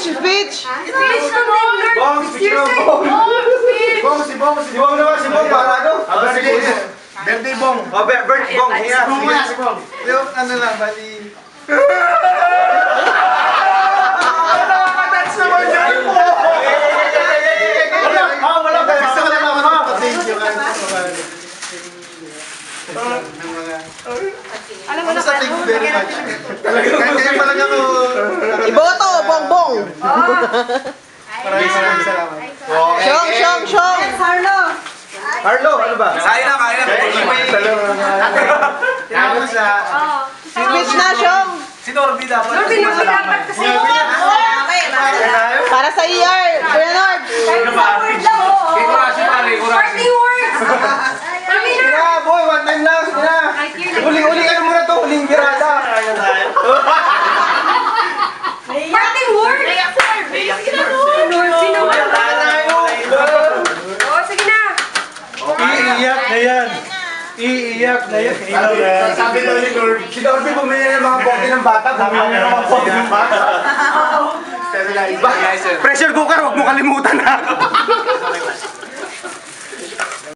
Speech! Speech na mo! Bong, speech na Bong. Bong, si Bong naman, si Bong, para ano? Sige, birthday Bong. Oh, birthday Bong, hiya. Si Bong. Yung ano lang, bali. Nakakadance naman yun po! Wala ka. Gusto ko na naman mag-thank you. Alam mo na Thank you very much. Kaya pala ako. Iboto, bongbong! Maraming salamat. Syong! Carlo, ano ba? Kaya na. Salamat sa... Speech na, Syong! Si Norby dapat. Norby dapat kasi mo! Para sa ER, Leonard! Word daw! Party words! Kami na! Sige na, boy, one time lang. Sige na. Huling-huling ano muna to, huling birada. Party words! Sige na mo! Norby naman! Oo, sige na! Iiyak na yan. Sabi daw ni Norby. Si Norby bumili ng mga bote ng bata. Bumili ng mga bote ng bata. Pressure cooker, huwag mo kalimutan ha.